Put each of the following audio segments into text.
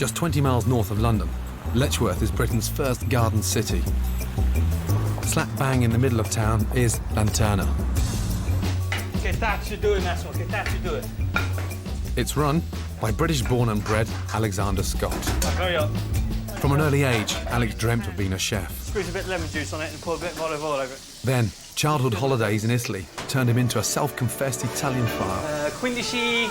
Just 20 miles north of London, Letchworth is Britain's first garden city. Slap bang in the middle of town is Lanterna. Che cazzo doing, Nassau? Che cazzo doing? It's run by British-born and bred Alexander Scott. Hurry up. From an early age, Alex dreamt of being a chef. Squeeze a bit of lemon juice on it and pour a bit of olive oil over it. Then, childhood holidays in Italy turned him into a self-confessed Italian file. 15...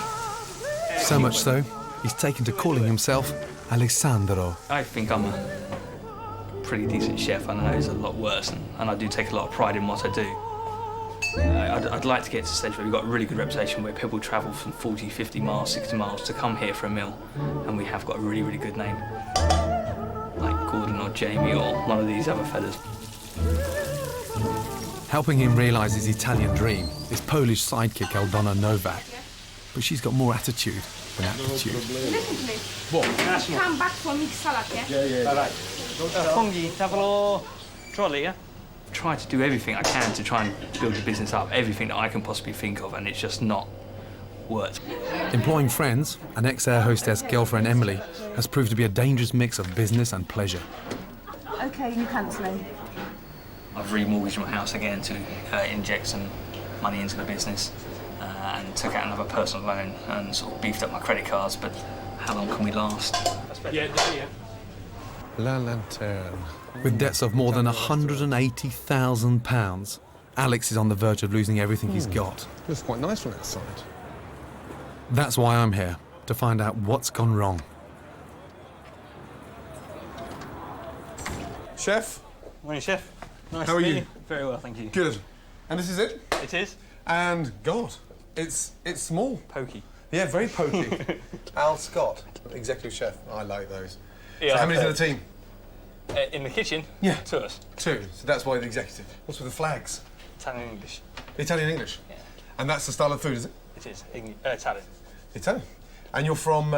So much so, he's taken to calling himself Alessandro. I think I'm a pretty decent chef. I know it's a lot worse, and I do take a lot of pride in what I do. I'd like to get to the stage where we've got a really good reputation where people travel from 40, 50 miles, 60 miles to come here for a meal, and we have got a really, really good name. Like Gordon or Jamie or one of these other fellas. Helping him realise his Italian dream is Polish sidekick Aldona Novak. But she's got more attitude than aptitude. Listen to me. What? Come back for mixed salad, yeah? Yeah. All right. Funghi, tavolo, trolley, yeah? Try to do everything I can to try and build the business up, everything that I can possibly think of, and it's just not worked. Employing friends, an ex-air hostess girlfriend Emily has proved to be a dangerous mix of business and pleasure. Okay, you cancelling. I've remortgaged my house again to inject some money into the business and took out another personal loan and sort of beefed up my credit cards, but how long can we last? Yeah. La Lanterne. With debts of more than £180,000, Alex is on the verge of losing everything he's got. Looks quite nice from outside. That's why I'm here, to find out what's gone wrong. Chef, Morning, chef. Nice How to are meet you? Very well, thank you. good. And this is it? It is And God, it's small. pokey. Yeah, very pokey. Al Scott, executive chef. I like those. Yeah, So how many's in the team? In the kitchen? Yeah. 2 of us. 2. So that's why the executive. What's with the flags? Italian English. Italian English. Yeah. And that's the style of food, is it? It is. Italian. Italian. And you're from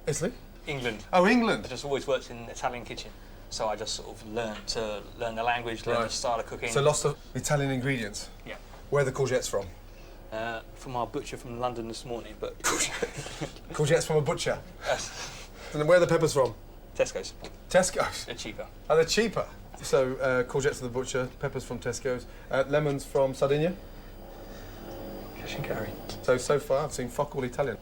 Italy? England. Oh, I England. just always worked in Italian kitchen. So I just sort of learned the language, learn Right. the style of cooking. So lots of Italian ingredients. Yeah. Where are the courgettes from? From our butcher from London this morning, but Courgettes from a butcher. Yes. And then where are the peppers from? Tesco's. Tesco's. They're cheaper. Oh, they're cheaper. So courgettes from the butcher, peppers from Tesco's, lemons from Sardinia. Cash and carry. So far I've seen fuck all Italian.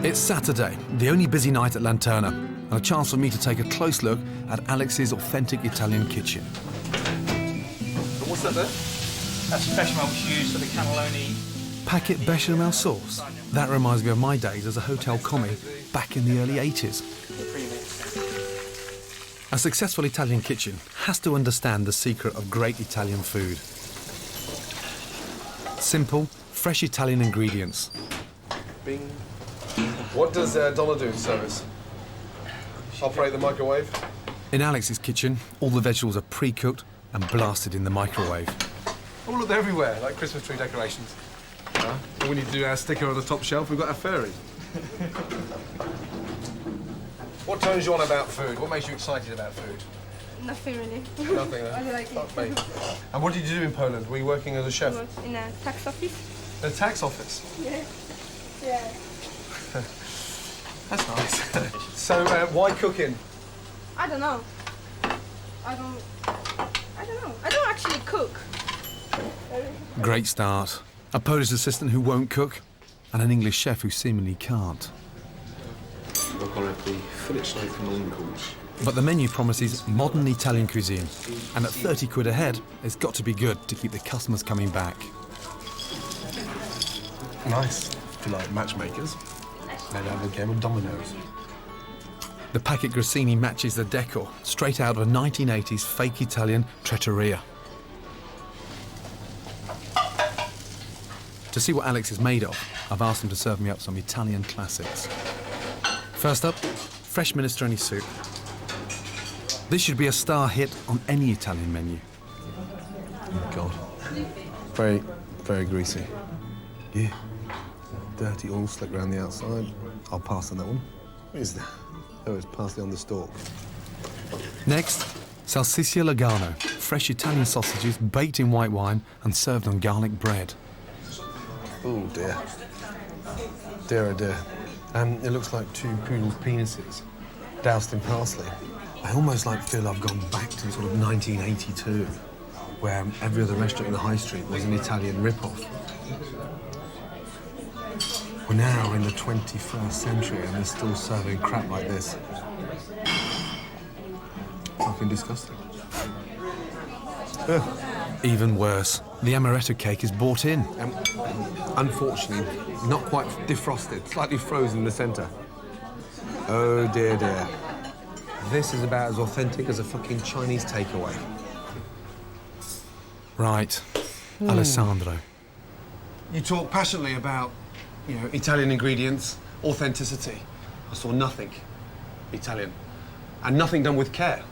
It's Saturday, the only busy night at Lanterna, and a chance for me to take a close look at Alex's authentic Italian kitchen. What's that there? That's bechamel which you use for the cannelloni. Packet bechamel sauce. That reminds me of my days as a hotel commie back in the early 80s. A successful Italian kitchen has to understand the secret of great Italian food. Simple, fresh Italian ingredients. Bing. What does Donna do to service? Operate the microwave? In Alex's kitchen, all the vegetables are pre-cooked and blasted in the microwave. Oh, look, they're everywhere, like Christmas tree decorations. We need to do our sticker on the top shelf. We've got our fairy. What turns you on about food? What makes you excited about food? Nothing really. Nothing. I like Fuck it. me. And what did you do in Poland? Were you working as a chef? In a tax office? In a tax office? Yeah. Yeah. That's nice. So, why cooking? I don't know. I don't know. I don't actually cook. Great start. A Polish assistant who won't cook, and an English chef who seemingly can't. We're going to have the fillet steak from Lincoln's. But the menu promises modern Italian cuisine, and at 30 quid a head, it's got to be good to keep the customers coming back. Nice. If you like matchmakers, maybe have a game of dominoes. The packet grissini matches the decor, straight out of a 1980s fake Italian trattoria. To see what Alex is made of, I've asked him to serve me up some Italian classics. First up, fresh minestrone soup. This should be a star hit on any Italian menu. Oh, God. Very, very greasy. Yeah. Dirty, all slick around the outside. I'll pass on that one. What is that? Oh, it's parsley on the stalk. Next, salsiccia Lugano, fresh Italian sausages baked in white wine and served on garlic bread. Oh dear. Dear, oh dear. It looks like two poodles' penises doused in parsley. I almost feel I've gone back to sort of 1982, where every other restaurant in the high street was an Italian rip-off. We're now in the 21st century and they're still serving crap like this. Fucking disgusting. Ugh. Even worse, the amaretto cake is bought in. Unfortunately, not quite defrosted, slightly frozen in the centre. Oh dear, dear. This is about as authentic as a fucking Chinese takeaway. Right. Alessandro. You talk passionately about, Italian ingredients, authenticity. I saw nothing Italian, and nothing done with care.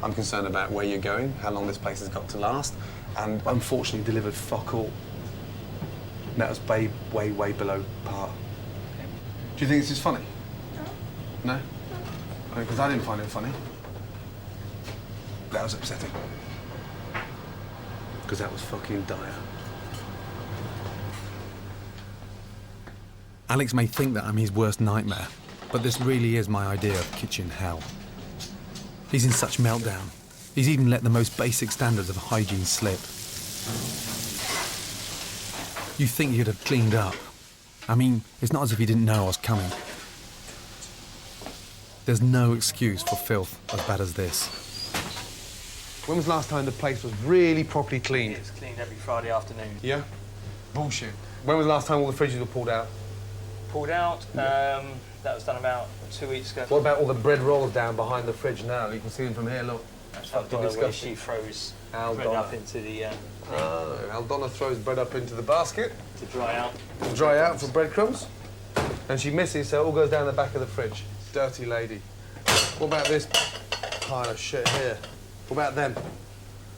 I'm concerned about where you're going, how long this place has got to last, and unfortunately delivered fuck all. And that was way, way below par. Do you think this is funny? No? Because I didn't find it funny. That was upsetting. Because that was fucking dire. Alex may think that I'm his worst nightmare, but this really is my idea of kitchen hell. He's in such meltdown. He's even let the most basic standards of hygiene slip. You think you'd have cleaned up. I mean, it's not as if he didn't know I was coming. There's no excuse for filth as bad as this. When was the last time the place was really properly cleaned? It's cleaned every Friday afternoon. Yeah? Bullshit. When was the last time all the fridges were pulled out? Pulled out, that was done about 2 weeks ago. What about all the bread rolls down behind the fridge now? You can see them from here, look. That's fucking where disgusting. she throws Aldona. bread up into the Oh, Aldona throws bread up into the basket to dry out. to dry out for breadcrumbs. And she misses, so it all goes down the back of the fridge. Dirty lady. What about this pile of shit here? What about them?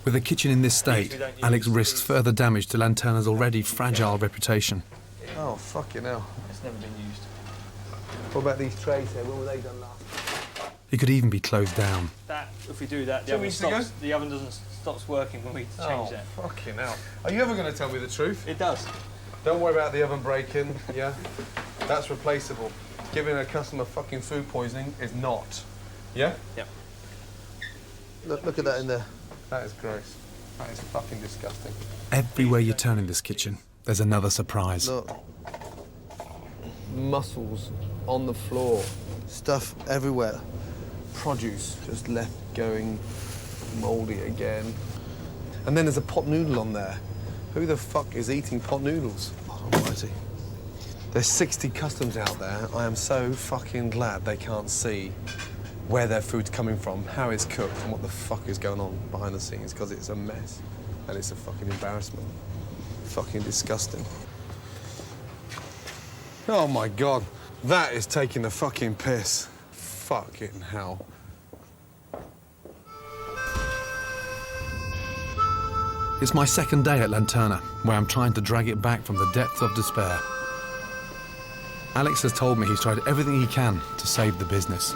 With the kitchen in this state, Alex risks further damage to Lanterna's already fragile reputation. Oh, fucking hell. It's never been used. What about these trays here? When were they done last? He could even be closed down. That, if we do that, 2 weeks ago? the oven doesn't stops working when we change that. Fucking hell. Are you ever going to tell me the truth? It does. Don't worry about the oven breaking, yeah? That's replaceable. Giving a customer fucking food poisoning is not. Yeah? Yep. Look at that in there. That is gross. That is fucking disgusting. Everywhere you turn in this kitchen, there's another surprise. Look. Mussels on the floor. Stuff everywhere. Produce just left going mouldy again. And then there's a pot noodle on there. Who the fuck is eating pot noodles? God almighty. There's 60 customs out there. I am so fucking glad they can't see where their food's coming from, how it's cooked, and what the fuck is going on behind the scenes, because it's a mess. And it's a fucking embarrassment. Fucking disgusting. Oh my God. That is taking the fucking piss. Fucking hell. It's my second day at Lanterna, where I'm trying to drag it back from the depths of despair. Alex has told me he's tried everything he can to save the business.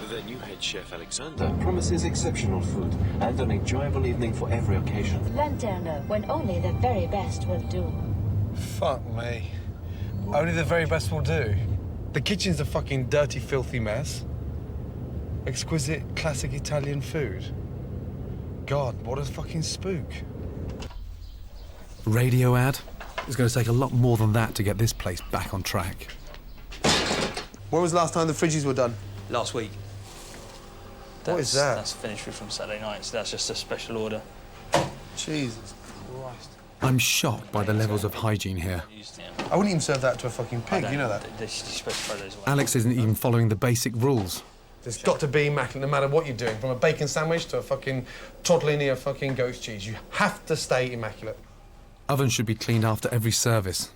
The new head chef, Alexander, promises exceptional food and an enjoyable evening for every occasion. Lanterna, when only the very best will do. Fuck me. Only the very best will do. The kitchen's a fucking dirty, filthy mess. Exquisite, classic Italian food. God, what a fucking spook. Radio ad? It's going to take a lot more than that to get this place back on track. When was the last time the fridges were done? Last week. What is that? That's finished from Saturday night, so that's just a special order. Jesus Christ. I'm shocked by the levels of hygiene here. I wouldn't even serve that to a fucking pig, you know that? You're supposed to throw those away. Alex isn't even following the basic rules. It's got to be immaculate no matter what you're doing, from a bacon sandwich to a fucking tortellini of fucking goat's cheese. You have to stay immaculate. Ovens should be cleaned after every service.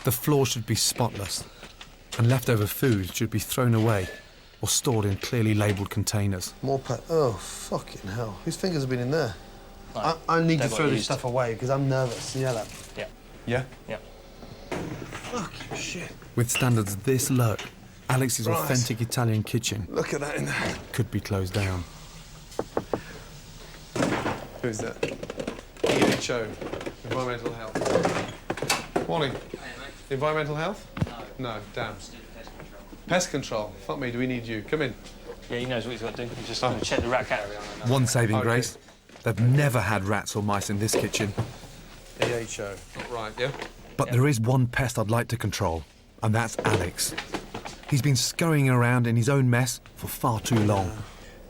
The floor should be spotless. And leftover food should be thrown away or stored in clearly labelled containers. More oh, fucking hell. Whose fingers have been in there? Right. I need to They've got throw this used. stuff away because I'm nervous. You know that? Yeah. Yeah? Yeah. Fucking shit. With standards this low, Alex's Right. authentic Italian kitchen Look at that in there. could be closed down. Who's that? EHO, Environmental Health. Morning. Environmental health? No, damn. Pest control. Fuck me, do we need you? Come in. Yeah, he knows what he's got to do. He's just going to check the rat category on it. One saving Okay. grace, they've never had rats or mice in this kitchen. EHO. Right, yeah? But there is one pest I'd like to control, and that's Alex. He's been scurrying around in his own mess for far too long.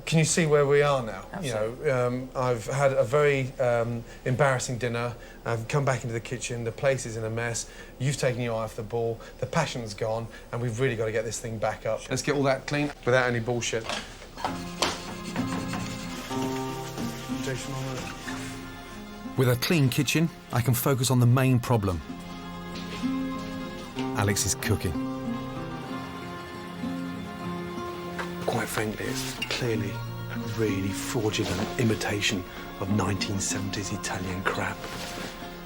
Can you see where we are now? You know, I've had a very embarrassing dinner. I've come back into the kitchen. The place is in a mess. You've taken your eye off the ball. The passion's gone, and we've really got to get this thing back up. Let's get all that clean without any bullshit. Jason, on that. With a clean kitchen, I can focus on the main problem. Alex is cooking. Quite frankly, it's clearly a really fraudulent imitation of 1970s Italian crap.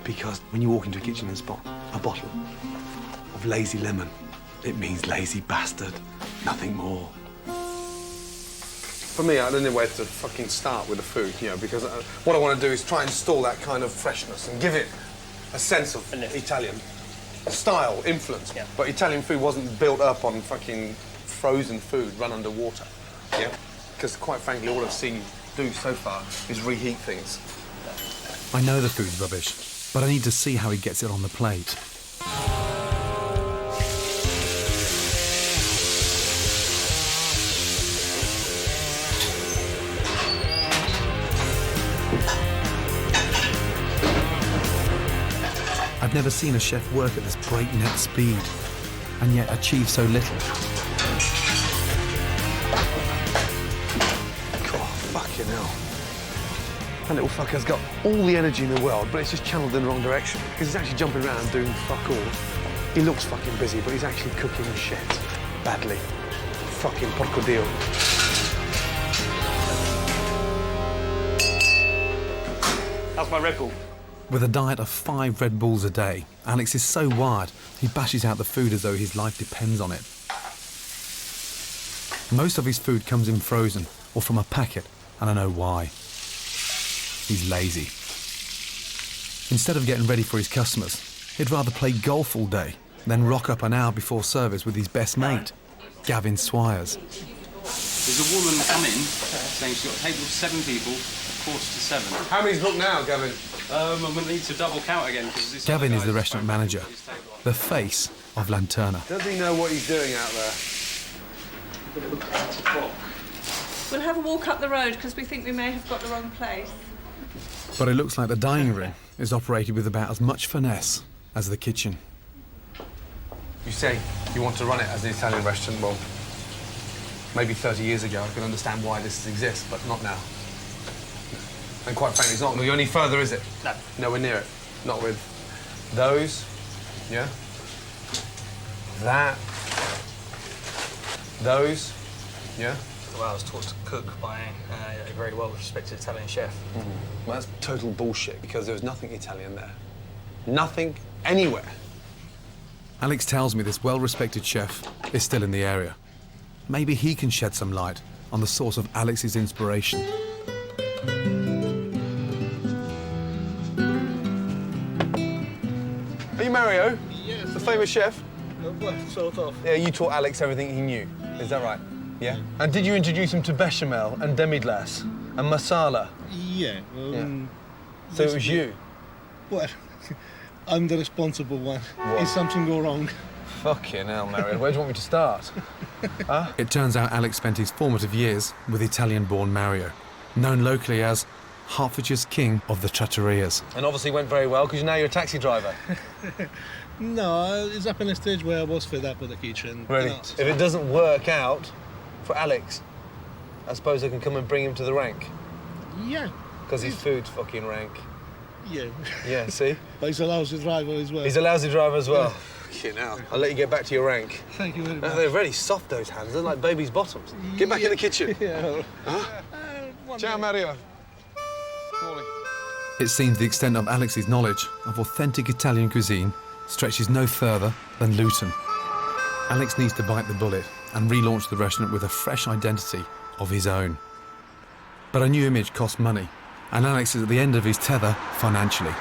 Because when you walk into a kitchen and spot a bottle of lazy lemon, it means lazy bastard, nothing more. For me, I don't know where to fucking start with the food, you know, because what I want to do is try and install that kind of freshness and give it a sense of Italian style, influence. Yeah. But Italian food wasn't built up on fucking frozen food run underwater, yeah? Because quite frankly, all I've seen you do so far is reheat things. I know the food's rubbish, but I need to see how he gets it on the plate. I've never seen a chef work at this breakneck speed, and yet achieve so little. God, fucking hell. That little fucker's got all the energy in the world, but it's just channeled in the wrong direction. Because he's actually jumping around doing fuck all. He looks fucking busy, but he's actually cooking shit. Badly. Fucking porco dio. How's my Red Bull? With a diet of 5 Red Bulls a day, Alex is so wired, he bashes out the food as though his life depends on it. Most of his food comes in frozen or from a packet, and I know why. He's lazy. Instead of getting ready for his customers, he'd rather play golf all day, then rock up an hour before service with his best mate, Gavin Swires. There's a woman come in saying she's got a table of 7 people, 6:45. How many's booked now, Gavin? I'm going to need to double count again. Because this Gavin other is the guy's restaurant phoned manager, his table up. the face of Lanterna. Does he know what he's doing out there? We'll have a walk up the road because we think we may have got the wrong place. But it looks like the dining room is operated with about as much finesse as the kitchen. You say you want to run it as an Italian restaurant. Well, maybe 30 years ago I could understand why this exists, but not now. And quite frankly, it's not going to go any further, is it? No. Nowhere near it. Not with those, yeah? That. Those, yeah? Well, I was taught to cook by a very well-respected Italian chef. Well, that's total bullshit, because there was nothing Italian there. Nothing, anywhere. Alex tells me this well-respected chef is still in the area. Maybe he can shed some light on the source of Alex's inspiration. Are you Mario? Yes. The famous chef? Well, sort of. Yeah, you taught Alex everything he knew. Is that right? Yeah. And did you introduce him to bechamel and demi-glace and masala? Yeah. So it was you? Well, I'm the responsible one. If something go wrong. Fucking hell, Mario. Where do you want me to start? Huh? It turns out Alex spent his formative years with Italian-born Mario, known locally as Hertfordshire's king of the trattorias. And obviously went very well, because now you're a taxi driver. No, it's up in a stage where I was fed up with the kitchen. Really? No, If it doesn't work out for Alex, I suppose I can come and bring him to the rank. Yeah. Because his food's fucking rank. Yeah. Yeah, see? But he's a lousy driver as well. He's a lousy driver as well. Fucking hell. I'll let you get back to your rank. Thank you very much. They're really soft, those hands. They're like baby's bottoms. Get back in the kitchen. Yeah. Huh? One Ciao, day. Mario. Morning. It seems the extent of Alex's knowledge of authentic Italian cuisine stretches no further than Luton. Alex needs to bite the bullet and relaunch the restaurant with a fresh identity of his own. But a new image costs money, and Alex is at the end of his tether financially.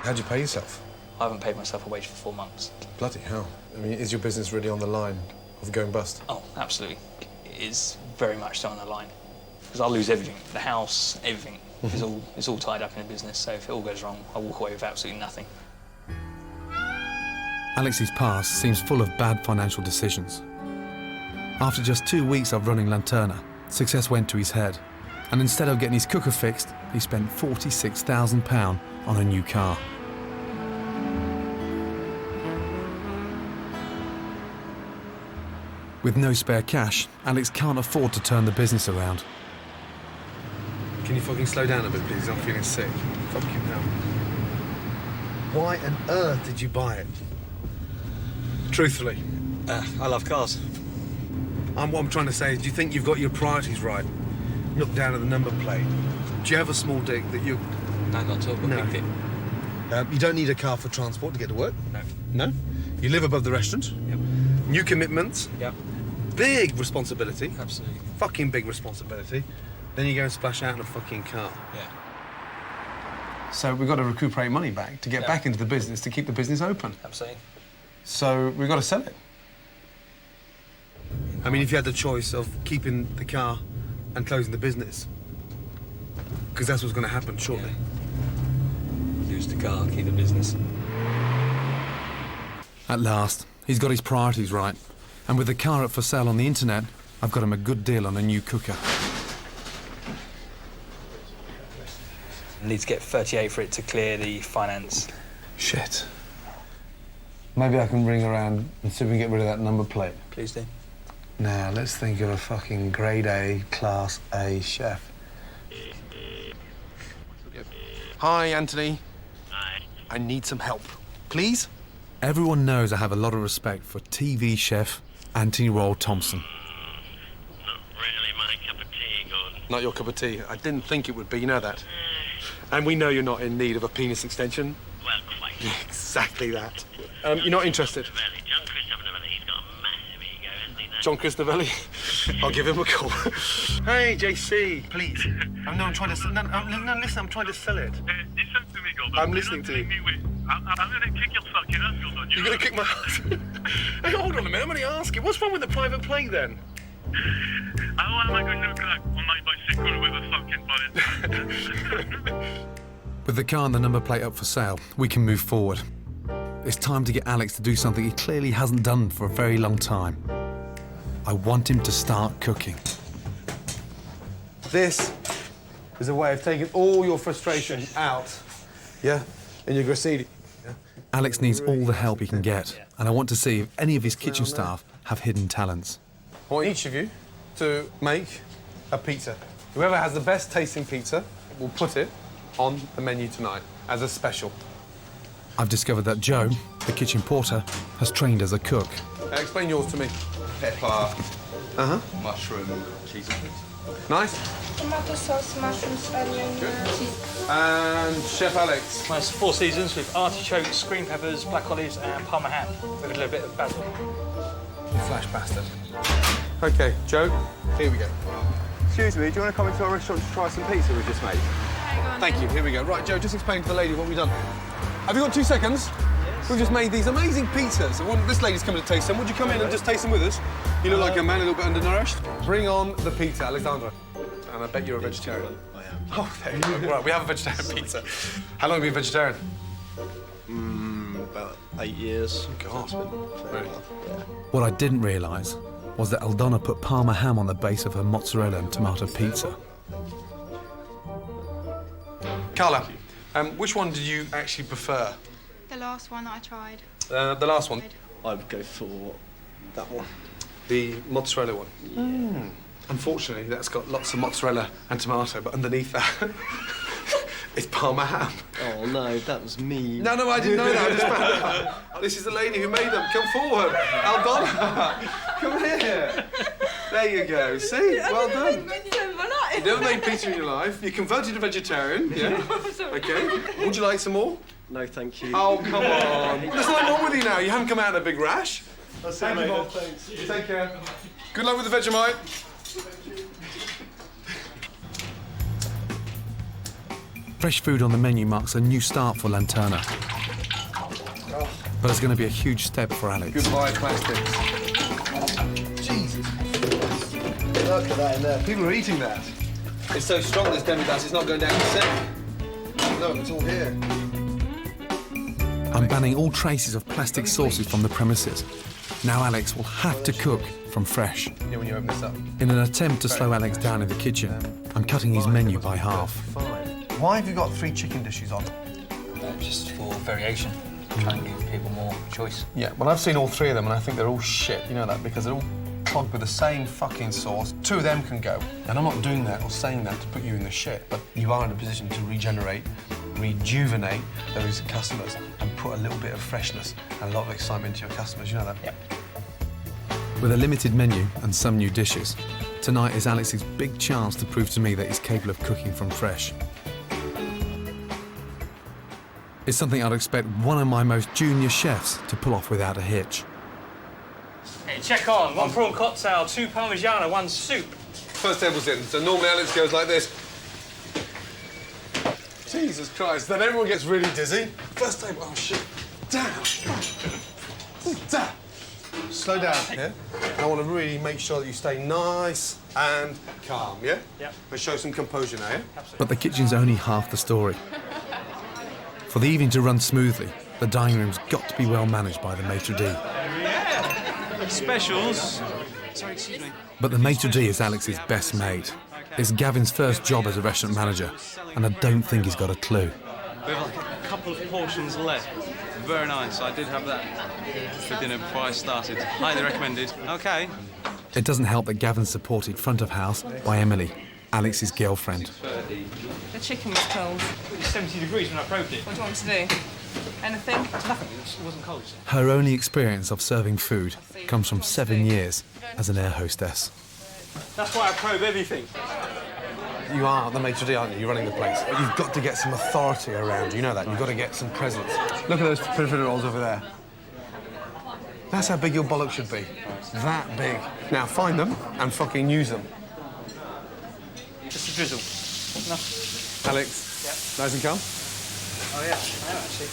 How'd you pay yourself? I haven't paid myself a wage for 4 months. Bloody hell. I mean, is your business really on the line of going bust? Oh, absolutely. It is very much so on the line. Because I'll lose everything. The house, everything is all tied up in a business, so if it all goes wrong, I'll walk away with absolutely nothing. Alex's past seems full of bad financial decisions. After just 2 weeks of running Lanterna, success went to his head, and instead of getting his cooker fixed, he spent £46,000 on a new car. With no spare cash, Alex can't afford to turn the business around. Can you fucking slow down a bit, please? I'm feeling sick. Fucking hell. Why on earth did you buy it? Truthfully. I love cars. What I'm trying to say is, do you think you've got your priorities right? Look down at the number plate. Do you have a small dick that you... No, not at all, but No. big dick. You don't need a car for transport to get to work? No. No? You live above the restaurant? Yep. New commitments? Yep. Big responsibility. Absolutely. Fucking big responsibility. Then you go and splash out in a fucking car. Yeah. So we've got to recuperate money back to get back into the business, to keep the business open. Absolutely. So we've got to sell it. I mean, if you had the choice of keeping the car and closing the business, because that's what's going to happen shortly. Lose the car, keep the business. At last, he's got his priorities right, and with the car up for sale on the internet, I've got him a good deal on a new cooker. I need to get 38 for it to clear the finance. Shit. Maybe I can ring around and see if we can get rid of that number plate. Please do. Now, let's think of a fucking grade A, class A chef. Hi, Anthony. Hi. I need some help. Please? Everyone knows I have a lot of respect for TV chef Anthony Royal Thompson. Not really my cup of tea, Gordon. Not your cup of tea. I didn't think it would be, you know that. And we know you're not in need of a penis extension. Well, quite. Exactly that. You're not interested? Novelli. John Christopher Novelli, he's got a massive ego, hasn't he? John Christovelli? I'll give him a call. Hey, JC, please. I'm trying to... No, listen, I'm trying to sell it. Listen to me, Gordon. I'm listening to you. I'm going to kick your fucking ass, Gordon. You're going to kick my ass? Hey, hold on a minute, I'm only asking. What's wrong with the private plane, then? How am I going to look like on my bicycle with a fucking bonnet? With the car and the number plate up for sale, we can move forward. It's time to get Alex to do something he clearly hasn't done for a very long time. I want him to start cooking. This is a way of taking all your frustration out, yeah, in your gracidi. Yeah? Alex needs all the help he can get, and I want to see if any of his kitchen staff have hidden talents. I want each of you to make a pizza. Whoever has the best tasting pizza will put it on the menu tonight as a special. I've discovered that Joe, the kitchen porter, has trained as a cook. Explain yours to me. Pepper, Uh-huh. mushroom, cheese and cheese. Nice. Tomato sauce, mushrooms, onion, cheese. And Chef Alex. Nice 4 seasons with artichokes, green peppers, black olives, and parma ham with a little bit of basil. You flash bastard. OK, Joe, here we go. Excuse me, do you want to come into our restaurant to try some pizza we've just made? Thank you, here we go. Right, Joe, just explain to the lady what we've done. Have you got 2 seconds? We've just made these amazing pizzas. This lady's coming to taste them. Would you come in and just taste them with us? You look like a man a little bit undernourished. Bring on the pizza, Alexandra. And I bet you're a vegetarian. I am. Oh, there you go. Right, we have a vegetarian pizza. How long have you been vegetarian? About 8 years. God. It's been a fair while. Yeah. What I didn't realise was that Aldona put Parma ham on the base of her mozzarella and tomato pizza. Carla, which one did you actually prefer? The last one that I tried. The last one, I would go for that one. the mozzarella one. Unfortunately, that's got lots of mozzarella and tomato, but underneath that, it's Parma ham. Oh no, that was me. No, I didn't know that. I just found out. This is the lady who made them. Come forward. Aldona. Come here. There you go. See? Well done. You never made pizza in your life. You converted to vegetarian. Yeah. OK. Would you like some more? No, thank you. Oh, come on. There's nothing wrong with you now. You haven't come out in a big rash. I'll see you Thank you, later. Bob. Thanks. You take care. Good luck with the Vegemite. Fresh food on the menu marks a new start for Lanterna. But it's going to be a huge step for Alex. Goodbye, plastics. Jesus. Look at that in there. People are eating that. It's so strong, this demi-glace, it's not going down the sink. Look, it's all here. I'm banning all traces of plastic sauces from the premises. Now Alex will have to cook from fresh. Yeah, when you open this up. In an attempt to slow Alex down in the kitchen, I'm cutting his menu by half. Why have you got 3 chicken dishes on? Just for variation, trying to give people more choice. Yeah, well, I've seen all 3 of them, and I think they're all shit. You know that, because they're all clogged with the same fucking sauce. 2 of them can go. And I'm not doing that or saying that to put you in the shit, but you are in a position to regenerate, rejuvenate those customers and put a little bit of freshness and a lot of excitement to your customers. You know that? Yep. With a limited menu and some new dishes, tonight is Alex's big chance to prove to me that he's capable of cooking from fresh. It's something I'd expect one of my most junior chefs to pull off without a hitch. Hey, check on. 1 prawn cocktail, 2 Parmigiana, 1 soup. First table's in, so normally Alex goes like this. Jesus Christ, then everyone gets really dizzy. First table, oh shit. Damn. Damn. Slow down, yeah? I want to really make sure that you stay nice and calm, yeah? Yep. But show some composure now, yeah? But the kitchen's only half the story. For the evening to run smoothly, the dining room's got to be well managed by the maitre d'. Yeah. Specials. Sorry, excuse me. But the maitre d' is Alex's best mate. It's Gavin's first job as a restaurant manager, and I don't think he's got a clue. We have like a couple of portions left. Very nice. I did have that for dinner before I started. Highly recommended. Okay. It doesn't help that Gavin's supported front of house by Emily, Alex's girlfriend. The chicken was cold. It was 70 degrees when I probed it. What do you want to do? Anything? Nothing. It wasn't cold. Her only experience of serving food comes from 7 years as an air hostess. That's why I probe everything. You are the maitre d', aren't you? You're running the place. You've got to get some authority around you. You know that. You've got to get some presence. Look at those peripheral rolls over there. That's how big your bollock should be. That big. Now find them and fucking use them. Just a drizzle. Enough. Alex, Yep. nice and calm? Oh, yeah, I am actually.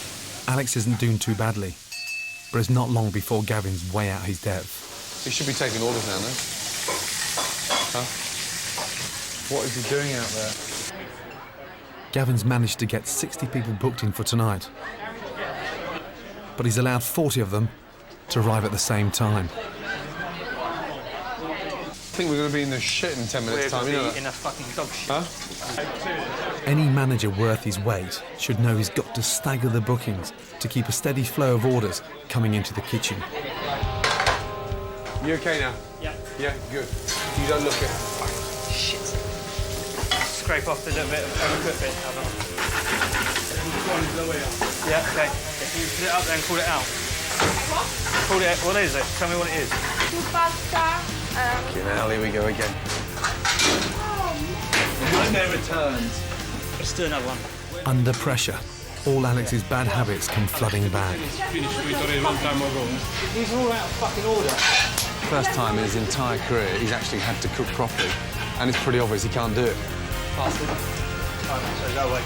Alex isn't doing too badly, but it's not long before Gavin's way out his depth. He should be taking orders now, no? Huh? What is he doing out there? Gavin's managed to get 60 people booked in for tonight, but he's allowed 40 of them to arrive at the same time. I think we're going to be in the shit in 10 minutes' time, you know that? In a fucking dog shit. Huh? Any manager worth his weight should know he's got to stagger the bookings to keep a steady flow of orders coming into the kitchen. You okay now? Yeah. Yeah, good. You don't look it. Shit. Scrape off the little bit of overcooked bit. Hold on. Yeah, okay. You put it up there and call it out. What? Call it. What is it? Tell me what it is. Pasta. Now, here we go again. No returns. Let's do another one. Under pressure, all Alex's bad habits come flooding back. Finished with a long time ago. These are all out of fucking order. First time in his entire career he's actually had to cook properly, and it's pretty obvious he can't do it. Bastard. Oh, so go away.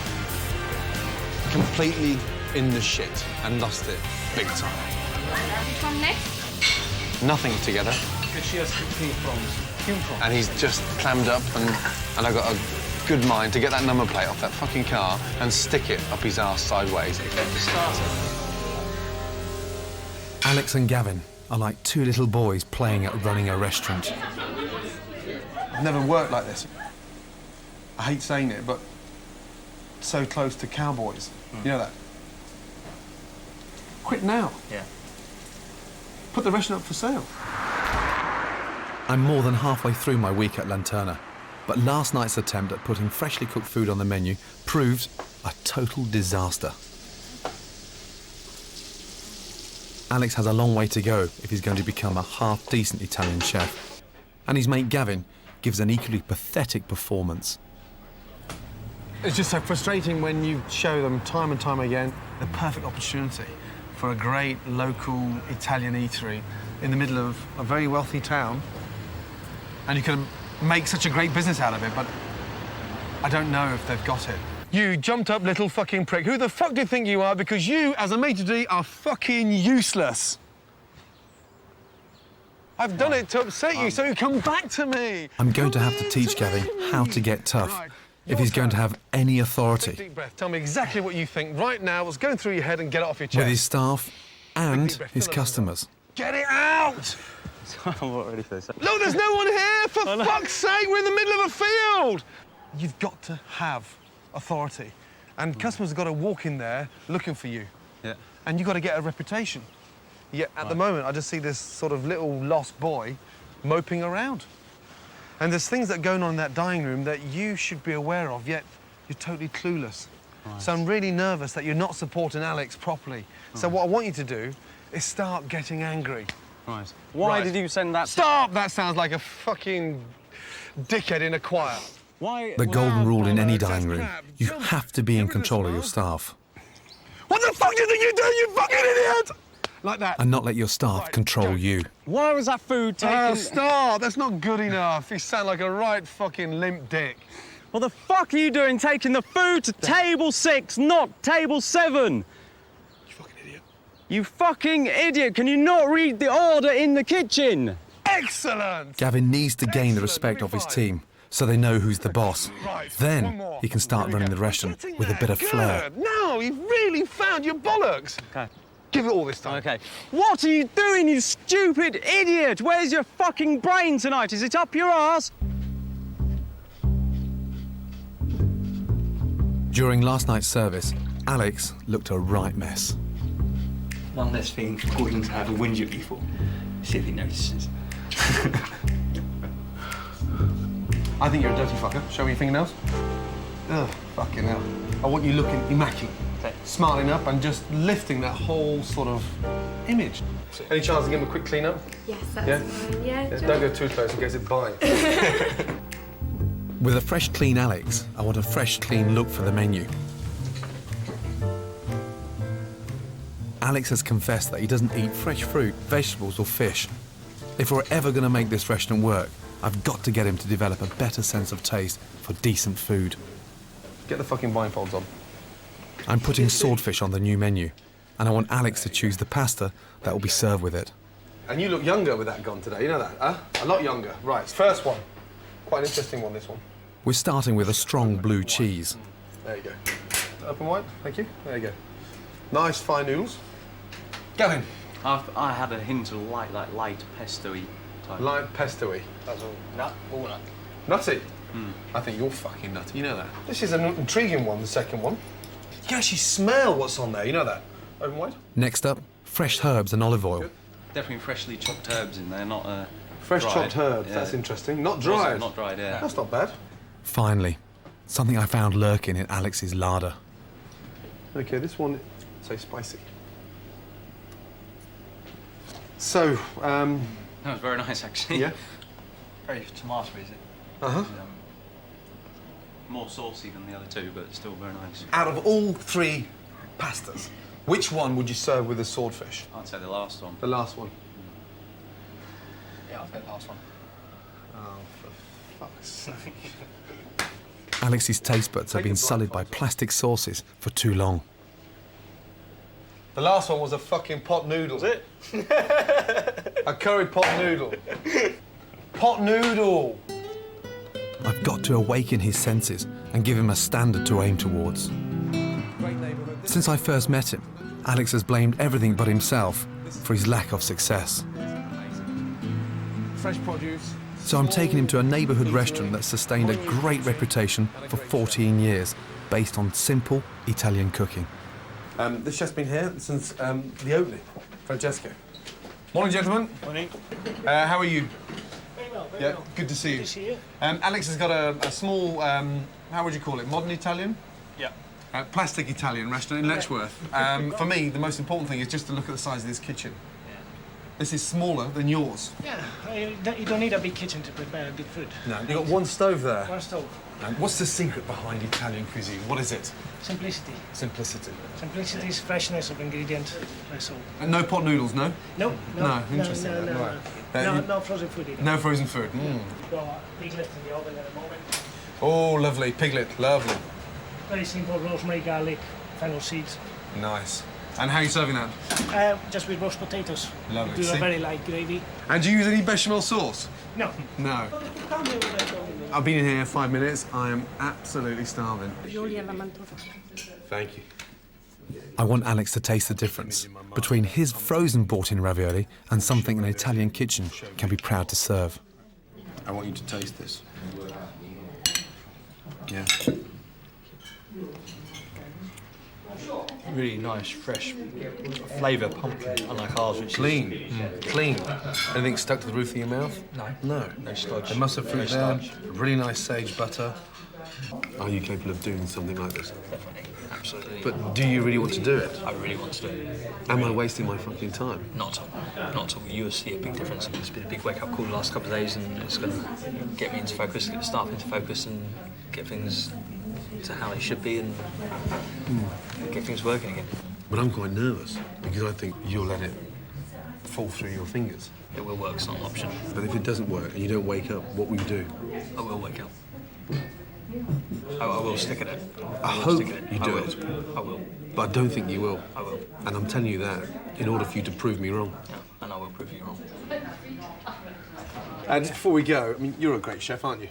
Completely in the shit and lost it big time. Which one next? Nothing together, She has king prawns. and he's just clammed up, and I've got a good mind to get that number plate off that fucking car and stick it up his arse sideways. Alex and Gavin are like 2 little boys playing at running a restaurant. I've never worked like this. I hate saying it, but so close to cowboys. You know that? Quit now. Yeah. Put the restaurant up for sale. I'm more than halfway through my week at Lanterna, but last night's attempt at putting freshly cooked food on the menu proved a total disaster. Alex has a long way to go if he's going to become a half-decent Italian chef. And his mate Gavin gives an equally pathetic performance. It's just so frustrating when you show them time and time again the perfect opportunity for a great local Italian eatery in the middle of a very wealthy town, and you can make such a great business out of it, but I don't know if they've got it. You jumped up little fucking prick. Who the fuck do you think you are? Because you, as a maitre d', are fucking useless. I've done it to upset you, so you come back to me. I'm going to have to teach Gavin how to get tough if he's going to have any authority. Deep breath. Tell me exactly what you think right now, what's going through your head, and get it off your chest. With his staff and his customers. Get it out! I'm not ready for this. Look, there's no one here! For fuck's sake, we're in the middle of a field! You've got to have authority. And customers have got to walk in there looking for you. Yeah. And you've got to get a reputation. Yet at the moment, I just see this sort of little lost boy moping around. And there's things that are going on in that dining room that you should be aware of, yet you're totally clueless. Right. So I'm really nervous that you're not supporting Alex properly. Right. So what I want you to do is start getting angry. Right. Why did you send that... Stop! That sounds like a fucking dickhead in a choir. Why... The golden rule in any dining room, you have to be in control of your staff. What the fuck do you think you're doing, you fucking idiot? Like that. And not let your staff control you. Why was that food taken... Oh, stop! That's not good enough. You sound like a right fucking limp dick. What the fuck are you doing taking the food to table 6, not table 7? You fucking idiot. You fucking idiot! Can you not read the order in the kitchen? Excellent! Gavin needs to gain the respect of his team so they know who's the boss. Then he can start running the restaurant with a bit of flair. No, you've really found your bollocks. Okay. Give it all this time. Okay. What are you doing, you stupid idiot? Where's your fucking brain tonight? Is it up your ass? During last night's service, Alex looked a right mess. One less thing for Gordon to have a whinge at me for. See if he notices. I think you're a dirty fucker. Show me your fingernails. Ugh, fucking hell. I want you looking immaculate. Okay. Smarting up and just lifting that whole sort of image. Any chance to give him a quick clean up? Yes, that's fine. Yeah, Don't go too close in case it bites. With a fresh, clean Alex, I want a fresh, clean look for the menu. Alex has confessed that he doesn't eat fresh fruit, vegetables or fish. If we're ever going to make this restaurant work, I've got to get him to develop a better sense of taste for decent food. Get the fucking blindfolds on. I'm putting swordfish on the new menu, and I want Alex to choose the pasta that will be served with it. And you look younger with that gone today, you know that, huh? A lot younger. Right, first one. Quite an interesting one, this one. We're starting with a strong blue cheese. There you go. Open wide, thank you. There you go. Nice fine noodles. Gavin. I had a hint of light pesto-y type. Light pesto-y. That's all nut, all nut. Nutty? I think you're fucking nutty, you know that. This is an intriguing one, the second one. You can actually smell what's on there, you know that. Open wide. Next up, fresh herbs and olive oil. Good. Definitely freshly chopped herbs in there, not fresh dried. chopped herbs, Yeah. that's interesting. Not dried. Not dried, yeah. That's not bad. Finally, something I found lurking in Alex's larder. Okay, this one, say spicy. So, That was very nice, actually. yeah? Very tomatoey, is it? Uh-huh. More saucy than the other two, but still very nice. Out of all three pastas, which one would you serve with a swordfish? I'd say the last one. The last one. Yeah, I'll go the last one. Oh, for fuck's sake. Alex's taste buds have been sullied by plastic sauces for too long. The last one was a fucking pot noodle. Was it? A curried pot noodle. Pot noodle! I've got to awaken his senses and give him a standard to aim towards. Since I first met him, Alex has blamed everything but himself for his lack of success. Fresh produce. So I'm taking him to a neighbourhood restaurant that's sustained a great reputation for 14 years, based on simple Italian cooking. This chef's been here since the opening, Francesco. Morning, gentlemen. Morning. How are you? Very well. Yeah, good to see you. Good to see you. Alex has got a small, how would you call it, modern Italian? Yeah. Plastic Italian restaurant in Letchworth. For me, the most important thing is just to look at the size of this kitchen. This is smaller than yours. Yeah, you don't need a big kitchen to prepare good food. No, you've got one stove there. One stove. What's the secret behind Italian cuisine? What is it? Simplicity. Simplicity. Simplicity is freshness of ingredient. That's all. And no pot noodles, no? No, Interesting. no, Right. no frozen food either. No frozen food. Got piglet in the oven at the moment. Oh, lovely. Piglet, lovely. Very simple, rosemary, garlic, fennel seeds. Nice. And how are you serving that? Just with roast potatoes. Lovely. Do a very light gravy. And do you use any bechamel sauce? No. No. I've been in here 5 minutes. I am absolutely starving. Thank you. I want Alex to taste the difference between his frozen bought-in ravioli and something an Italian kitchen can be proud to serve. I want you to taste this. Yeah. Really nice, fresh flavour pumpkin, unlike ours, which Clean. is... Clean. Anything stuck to the roof of your mouth? No. No. No stodge. There must have fruit No there. starch. Really nice sage butter. Are you capable of doing something like this? Definitely, absolutely. But do you really want to do it? I really want to do it. Am I wasting my fucking time? Not at all. Not at all. You will see a big difference. It's been a big wake-up call the last couple of days, and it's going to get me into focus, get the staff into focus, and get things to how they should be, and get things working again. But I'm quite nervous because I think you'll let it fall through your fingers. It will work. It's not an option. But if it doesn't work and you don't wake up, what will you do? I will wake up. I will stick at it. I hope you do it. I will. But I don't think you will. I will. And I'm telling you that in order for you to prove me wrong. Yeah, and I will prove you wrong. Just before we go, I mean, you're a great chef, aren't you?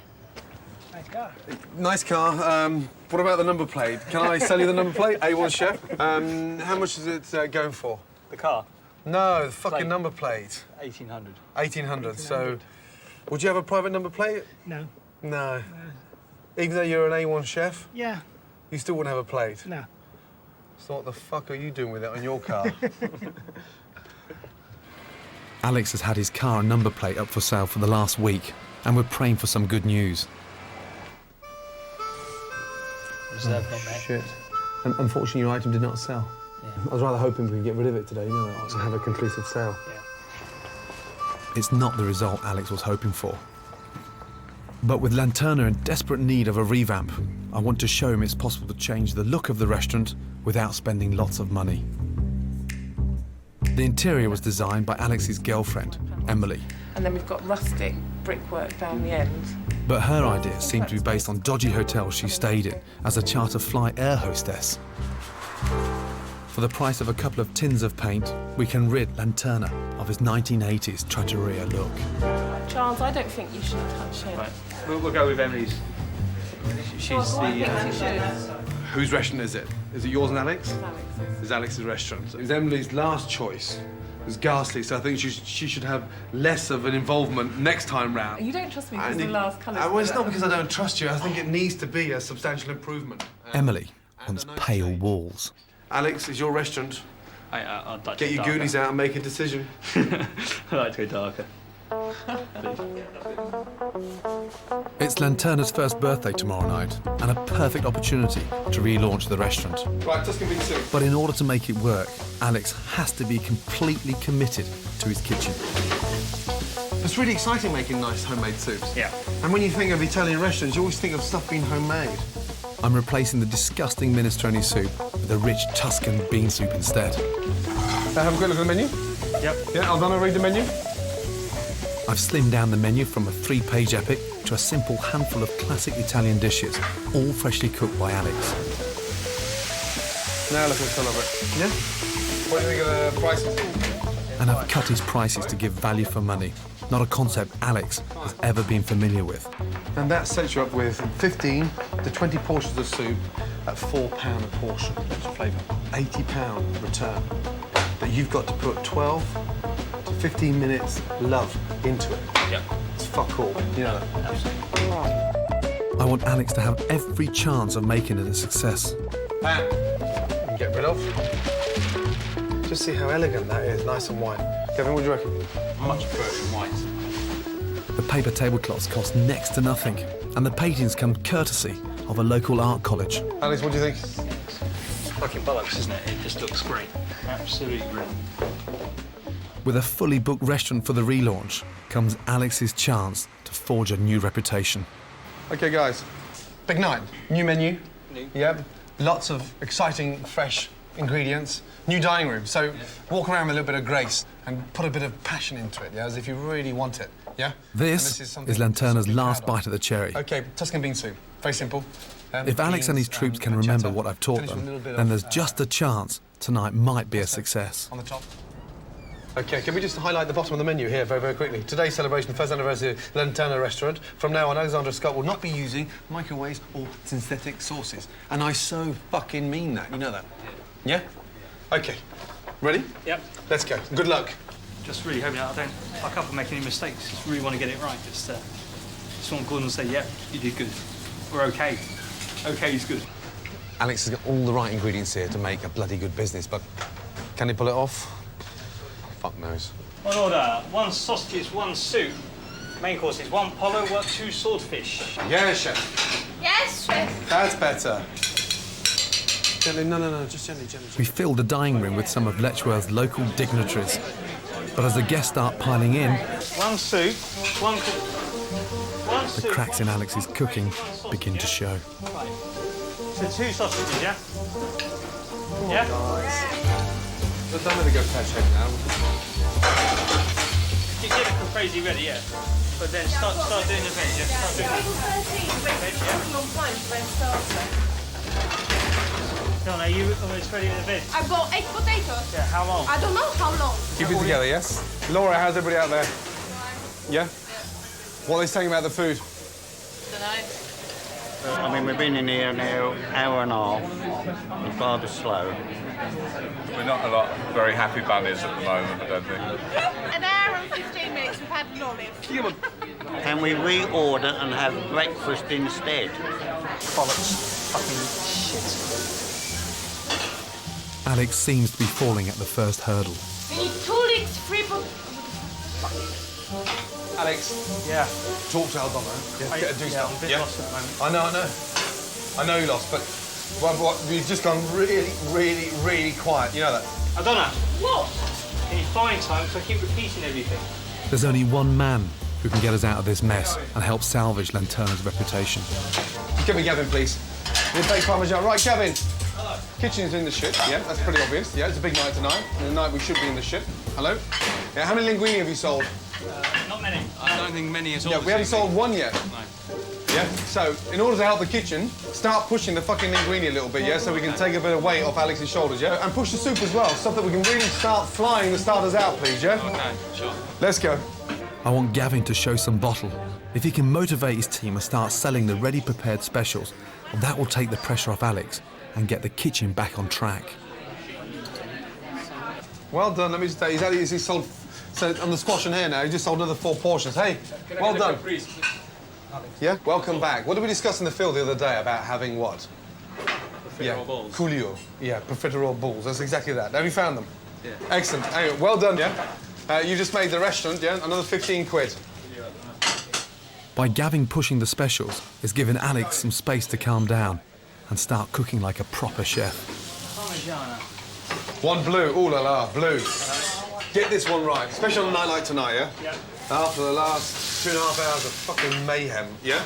Nice car. Nice car. What about the number plate? Can I sell you the number plate? A1 chef. How much is it going for? The car? No, the fucking number plate. 1800. 1800. So, would you have a private number plate? No. No. Even though you're an A1 chef? Yeah. You still wouldn't have a plate? No. So what the fuck are you doing with it on your car? Alex has had his car and number plate up for sale for the last week, and we're praying for some good news. Reserve not there. Shit. Unfortunately, your item did not sell. Yeah. I was rather hoping we could get rid of it today, you know, and have a conclusive sale. Yeah. It's not the result Alex was hoping for. But with Lanterna in desperate need of a revamp, I want to show him it's possible to change the look of the restaurant without spending lots of money. The interior was designed by Alex's girlfriend, Emily. And then we've got rustic brickwork down the end. But her ideas seem to be based on dodgy hotels she stayed in as a charter flight air hostess. For the price of a couple of tins of paint, we can rid Lanterna of his 1980s trattoria look. Charles, I don't think you should touch it. Right. We'll go with Emily's. She's Whose restaurant is it? Is it yours and Alex? It's Alex's restaurant. It was Emily's last choice. It was ghastly, so I think she should have less of an involvement next time round. You don't trust me because the last colours. Well, it's not because I don't trust you. I think it needs to be a substantial improvement. Emily wants pale walls. Alex, it's your restaurant. I'd like to Get your darker. goonies out and make a decision. I'd like to go darker. It's Lanterna's first birthday tomorrow night, and a perfect opportunity to relaunch the restaurant. Right, just give me two. But in order to make it work, Alex has to be completely committed to his kitchen. It's really exciting making nice homemade soups. Yeah. And when you think of Italian restaurants, you always think of stuff being homemade. I'm replacing the disgusting minestrone soup with a rich Tuscan bean soup instead. Have a quick look at the menu. Yep. Yeah, Aldana, read the menu. I've slimmed down the menu from a 3-page epic to a simple handful of classic Italian dishes, all freshly cooked by Alex. Now look at the colour of it. Yeah? What do you think of the prices? And I've cut his prices to give value for money, not a concept Alex has ever been familiar with. And that sets you up with 15 to 20 portions of soup at £4 a portion. That's your flavour. £80 return. But you've got to put 12 to 15 minutes love into it. Yeah. It's fuck all. You know that? Absolutely. I want Alex to have every chance of making it a success. That you can get rid of. Just see how elegant that is, nice and white. Kevin, what do you reckon? Much prefer it in white. The paper tablecloths cost next to nothing, and the paintings come courtesy of a local art college. Alex, what do you think? It's fucking bollocks, isn't it? It just looks great. Absolutely brilliant. With a fully booked restaurant for the relaunch comes Alex's chance to forge a new reputation. OK, guys. Big night. New menu. New. Yep. Lots of exciting, fresh ingredients, new dining room. So walk around with a little bit of grace and put a bit of passion into it, yeah, as if you really want it, yeah? This is Lanterna's last bite of the cherry. OK, Tuscan bean soup. Very simple. If Alex and his troops can remember what I've taught them, then there's just a chance tonight might be a success. On the top. OK, can we just highlight the bottom of the menu here very, very quickly? Today's celebration, first anniversary of Lanterna restaurant. From now on, Alexander Scott will not be using microwaves or synthetic sauces. And I so fucking mean that. You know that? Yeah? OK. Ready? Yep. Let's go. Good luck. Just really hoping I don't fuck up and make any mistakes. Just really want to get it right. Just want Gordon to say, yep, you did good. We're OK. OK is good. Alex has got all the right ingredients here to make a bloody good business, but can he pull it off? Fuck knows. One order, 1 sausages, 1 soup. Main course is 1 polo, 2 swordfish. Yes, chef. Yes, chef. That's better. Gently, no, just gently. We filled the dining room with some of Letchworth's local dignitaries. But as the guests start piling in, 1 soup, 1 the cracks in Alex's cooking begin to show. Right. So 2 sausages, yeah? Yeah? I don't want to go catch him now. You get the caprese ready, yeah? But then start doing the veg, yeah? Start doing veg, yeah? John, are you almost ready with the veg? I bought 8 potatoes. Yeah, how long? I don't know how long. Keep it together, yes? Laura, how's everybody out there? Yeah? What are they saying about the food? I mean, we've been in here now hour and a half. It's rather slow. We're not a lot of very happy bunnies at the moment, I don't think. An hour and 15 minutes, we've had an olive. Can we reorder and have breakfast instead? Bollocks. Fucking shit. Alex seems to be falling at the first hurdle. We need 2 leeks, 3 Alex. Yeah. Talk to Aldona. Yeah, do I'm a bit lost at the moment. I know you lost, but you've just gone really quiet. You know that? Aldona. What? Can you find time? Because I keep repeating everything. There's only one man who can get us out of this mess and help salvage Lanterna's reputation. Give me Gavin, please. The baked parmesan. Right, Gavin. Hello. Kitchen's in the ship. Yeah, that's pretty obvious. Yeah, it's a big night tonight. And the night we should be in the ship. Hello. Yeah, how many linguine have you sold? Not many. I don't think many at all. Yeah, we haven't sold 1 yet. No. Yeah, so in order to help the kitchen, start pushing the fucking linguine a little bit, yeah, so we can take a bit of weight off Alex's shoulders, yeah? And push the soup as well, so that we can really start flying the starters out, please, yeah? OK, sure. Let's go. I want Gavin to show some bottle. If he can motivate his team and start selling the ready-prepared specials, well, that will take the pressure off Alex and get the kitchen back on track. Well done, let me just tell you, he's sold, so on the squash and here now, he just sold another 4 portions. Hey, well done. Yeah, welcome back. What did we discuss in the field the other day about having what? Profiterole balls. Coolio. Yeah, profiterole balls. That's exactly that. Have you found them? Yeah. Excellent. Anyway, well done, yeah? You just made the restaurant, yeah? Another 15 quid. By Gavin pushing the specials, it's given Alex some space to calm down and start cooking like a proper chef. Parmigiana. 1 blue. Ooh la la, blue. Get this one right, especially on a night like tonight, yeah? Yeah. After the last 2.5 hours of fucking mayhem, yeah?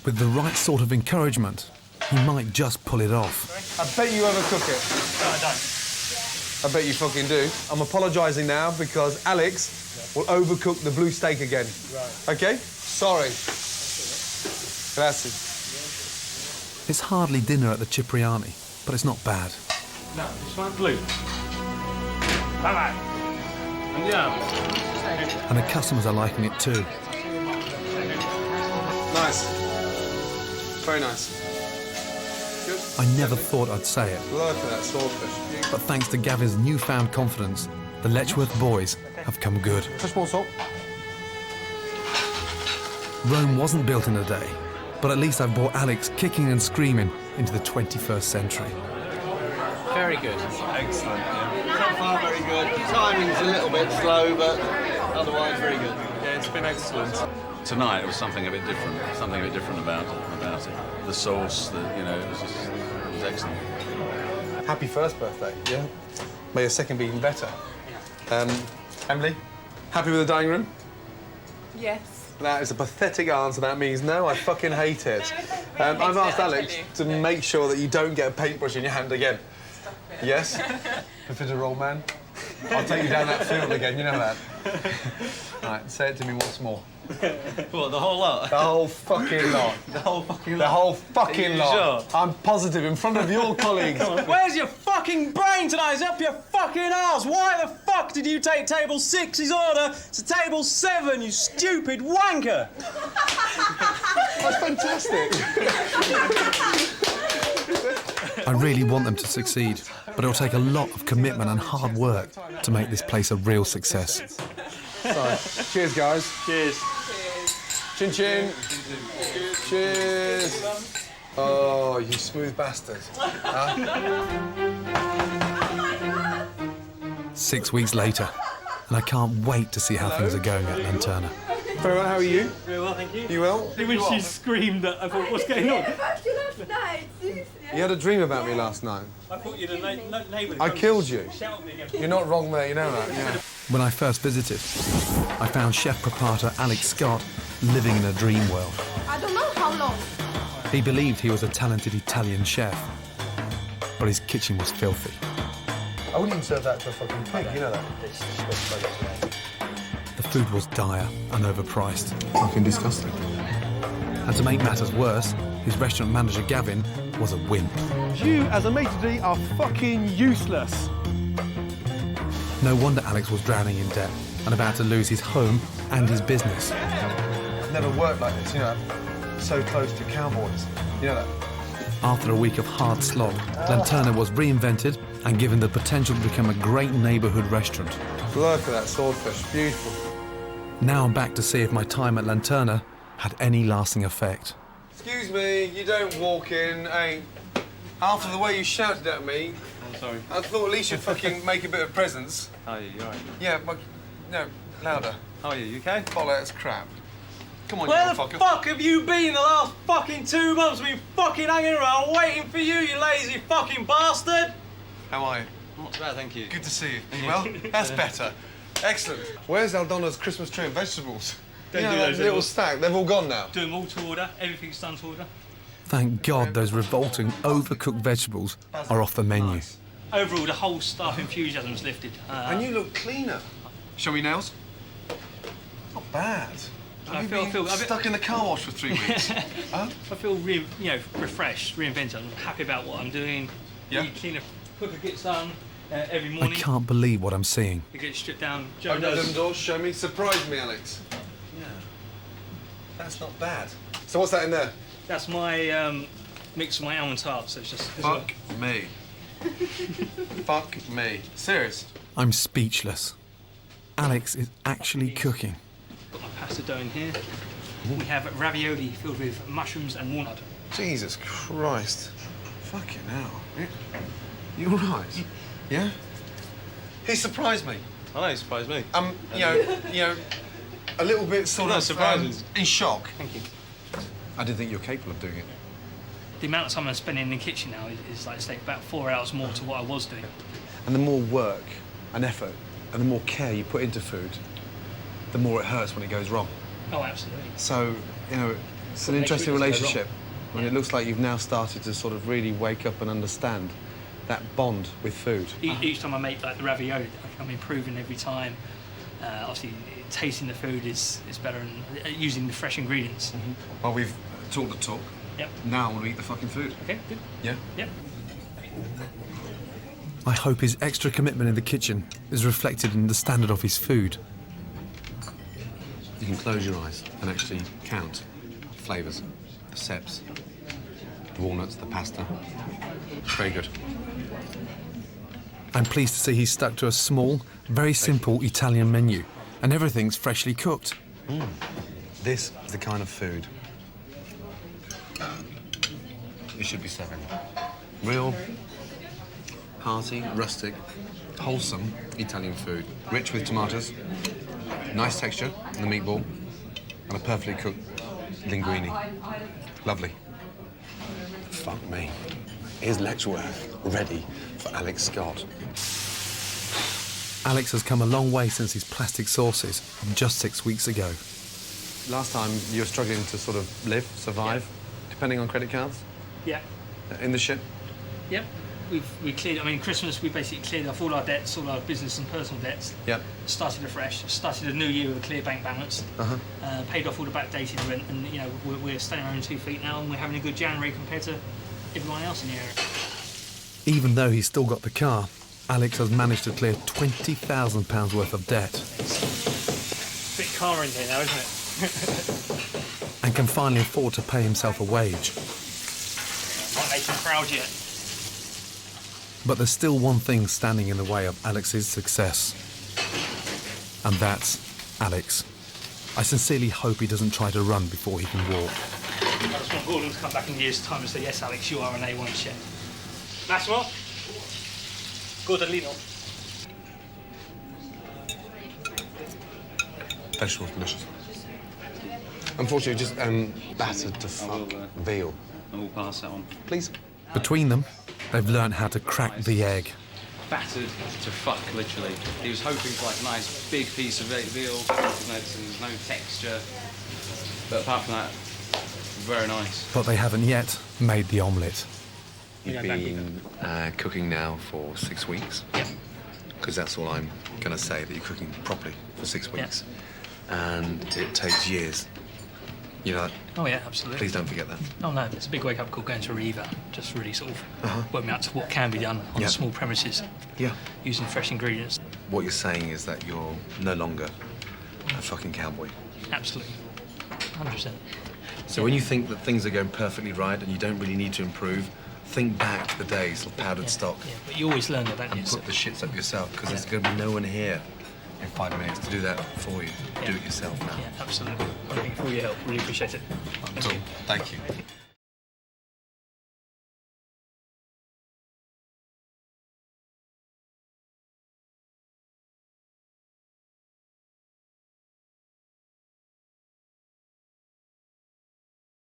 With the right sort of encouragement, he might just pull it off. I bet you overcook it. No, I don't. I bet you fucking do. I'm apologising now because Alex will overcook the blue steak again. Right. OK? Sorry. Grazie. It's hardly dinner at the Cipriani, but it's not bad. No, this one blue. Bye-bye. Yeah. And the customers are liking it too. Nice. Very nice. Good. I never thought I'd say it, Look at that swordfish. but thanks to Gavin's newfound confidence, the Letchworth boys have come good. Just more salt. Rome wasn't built in a day, but at least I've brought Alex kicking and screaming into the 21st century. Very good. Excellent. Yeah. So far, very good. The timing's a little bit slow, but otherwise very good. Yeah, it's been excellent. Tonight it was something a bit different. Something a bit different about it. The sauce, it was excellent. Happy first birthday, yeah? May your second be even better. Emily, happy with the dining room? Yes. That is a pathetic answer. That means no, I fucking hate it. No, I've asked I Alex hate it, to make sure that you don't get a paintbrush in your hand again. Yes? Profiterole man? I'll take you down that field again, you know that. Right, say it to me once more. What, the whole lot? The whole fucking lot. The whole fucking lot? The whole fucking Are you lot. sure? I'm positive, in front of your colleagues. Where's your fucking brain tonight? It's up your fucking arse. Why the fuck did you take table 6's order to table 7, you stupid wanker? That's fantastic. I really want them to succeed, but it'll take a lot of commitment and hard work to make this place a real success. Sorry. Cheers, guys. Cheers. Chin chin. Cheers. Oh, you smooth bastard. Huh? 6 weeks later, and I can't wait to see how things are going at Lanterna. Very well, how are you? Very well, thank you. You well? When she screamed, I thought, what's going on? You had a dream about me last night. I thought you'd a neighbour. I killed you. Shout at me again. You're not wrong there, you know that, yeah. When I first visited, I found chef proprietor Alex Scott living in a dream world. I don't know how long. He believed he was a talented Italian chef, but his kitchen was filthy. I wouldn't even serve that to a fucking pig, you know that. The food was dire and overpriced. Fucking disgusting. And to make matters worse, his restaurant manager Gavin was a wimp. You, as a maitre d', are fucking useless. No wonder Alex was drowning in debt and about to lose his home and his business. I've never worked like this, you know, so close to cowboys, you know that. After a week of hard slog, Lanterna was reinvented and given the potential to become a great neighbourhood restaurant. Look at that swordfish, beautiful. Now I'm back to see if my time at Lanterna had any lasting effect. Excuse me, you don't walk in, hey. After the way you shouted at me, I'm sorry. I thought at least you'd fucking make a bit of presence. How are you? You alright? Yeah, but, no, louder. How are you? You okay? Bollocks crap. Come on, Where you the fucker. fuck have you been the last fucking 2 months? We've been fucking hanging around waiting for you, you lazy fucking bastard! How are you? Not too bad, thank you. Good to see you. You well? That's better. Excellent. Where's Aldonna's Christmas tree of vegetables? Don't you know, do that those little anymore. stack, they've all gone now. Do them all to order, everything's done to order. Thank God those revolting, overcooked vegetables are off the menu. Overall, the whole staff enthusiasm's lifted. And you look cleaner. Show me nails. Not bad. Have you been stuck in the car wash for 3 weeks? Huh? I feel, refreshed, reinvented. I'm happy about what I'm doing. Yeah. You clean cooker gets done every I morning. can't believe what I'm seeing. We get stripped down. Joe Open them does. doors, show me. Surprise me, Alex. Yeah. That's not bad. So what's that in there? That's my mix with my almond tart. So it's just. Fuck me. Fuck me. Serious? I'm speechless. Alex is actually cooking. Got my pasta dough in here. We have ravioli filled with mushrooms and walnut. Jesus Christ. Fucking hell. You all right? Yeah? He surprised me. I know, you surprised me. You know, a little bit sort No, of surprises. in shock. Thank you. I didn't think you were capable of doing it. The amount of time I'm spending in the kitchen now is like, say, about 4 hours more to what I was doing. And the more work and effort and the more care you put into food, the more it hurts when it goes wrong. Oh, absolutely. So, you know, it's an What makes interesting food go wrong? relationship. When it looks like you've now started to sort of really wake up and understand that bond with food. Each time I make like the ravioli, I'm improving every time. Obviously, tasting the food is better and using the fresh ingredients. Well, we've talked the talk. Yep. Now we'll eat the fucking food. Okay, good. Yeah? Yep. I hope his extra commitment in the kitchen is reflected in the standard of his food. You can close your eyes and actually count the flavours, the seps, the walnuts, the pasta. Very good. I'm pleased to see he's stuck to a small, very simple Italian menu, and everything's freshly cooked. This is the kind of food you should be serving. Real, hearty, rustic, wholesome Italian food. Rich with tomatoes, nice texture in the meatball, and a perfectly cooked linguine. Lovely. Fuck me. Here's Letchworth, ready for Alex Scott. Alex has come a long way since his plastic sauces just 6 weeks ago. Last time you were struggling to sort of live, survive, depending on credit cards? Yeah. In the ship? Yep. we cleared. I mean, Christmas we basically cleared off all our debts, all our business and personal debts. Yep. Started afresh. Started a new year with a clear bank balance. Paid off all the backdated rent, and you know we're standing on our own 2 feet now, and we're having a good January compared to everyone else in the area. Even though he's still got the car, Alex has managed to clear £20,000 worth of debt. It's a bit calmer in here now, isn't it? And can finally afford to pay himself a wage. Not making him proud yet. But there's still one thing standing in the way of Alex's success. And that's Alex. I sincerely hope he doesn't try to run before he can walk. I just want Gordon to come back in a year's time and say, yes, Alex, you are an A1 chef. Massimo? Gordolino. Vegetables delicious. Unfortunately, just battered to fuck veal. I will pass that on. Please. Between them, they've learned how to crack the egg. Battered to fuck, literally. He was hoping for like a nice big piece of veal. There's no texture. But apart from that, very nice. But they haven't yet made the omelette. You've been cooking now for 6 weeks? Yeah. Because that's all I'm going to say, that you're cooking properly for 6 weeks. And it takes years. You know that? Oh yeah, absolutely. Please don't forget that. Oh no, it's a big wake-up call going to Riva. Just really sort of working out to what can be done on small premises. Yeah. Using fresh ingredients. What you're saying is that you're no longer a fucking cowboy. Absolutely. 100%. So when you think that things are going perfectly right and you don't really need to improve, think back to the days of powdered stock. Yeah, but you always learn that, don't you? And put the shits up yourself, because there's going to be no one here in 5 minutes to do that for you. Do it yourself now. Yeah, absolutely. Thank you for all your help. Really appreciate it. Cool. Thank you.